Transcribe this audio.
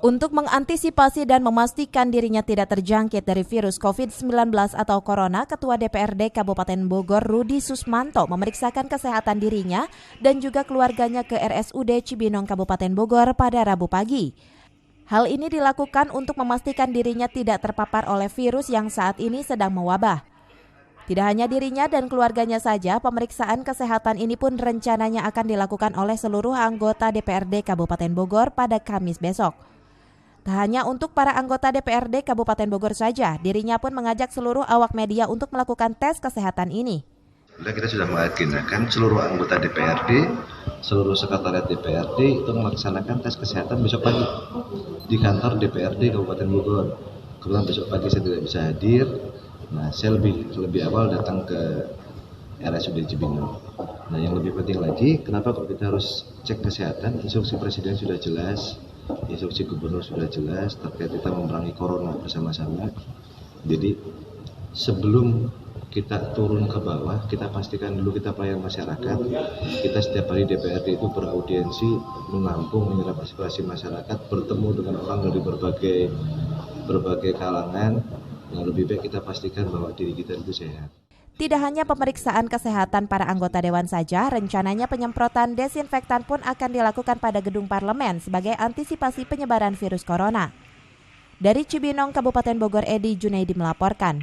Untuk mengantisipasi dan memastikan dirinya tidak terjangkit dari virus COVID-19 atau corona, Ketua DPRD Kabupaten Bogor Rudi Susmanto memeriksakan kesehatan dirinya dan juga keluarganya ke RSUD Cibinong Kabupaten Bogor pada Rabu pagi. Hal ini dilakukan untuk memastikan dirinya tidak terpapar oleh virus yang saat ini sedang mewabah. Tidak hanya dirinya dan keluarganya saja, pemeriksaan kesehatan ini pun rencananya akan dilakukan oleh seluruh anggota DPRD Kabupaten Bogor pada Kamis besok. Tak hanya untuk para anggota DPRD Kabupaten Bogor saja, dirinya pun mengajak seluruh awak media untuk melakukan tes kesehatan ini. Kita sudah mengagendakan seluruh anggota DPRD, seluruh sekretariat DPRD itu melaksanakan tes kesehatan besok pagi di kantor DPRD Kabupaten Bogor. Kebetulan besok pagi saya tidak bisa hadir, saya lebih awal datang ke RSUD Cibinong. Yang lebih penting lagi, kenapa kalau kita harus cek kesehatan? Instruksi Presiden sudah jelas. Instruksi Gubernur sudah jelas terkait kita memerangi corona bersama-sama. Jadi sebelum kita turun ke bawah, kita pastikan dulu kita pelayan masyarakat. Kita setiap hari DPRD itu beraudiensi, menampung, menyerap aspirasi masyarakat, bertemu dengan orang dari berbagai kalangan. Yang lebih baik kita pastikan bahwa diri kita itu sehat. Tidak hanya pemeriksaan kesehatan para anggota dewan saja, rencananya penyemprotan desinfektan pun akan dilakukan pada gedung parlemen sebagai antisipasi penyebaran virus corona. Dari Cibinong, Kabupaten Bogor, Edi Junaidi melaporkan.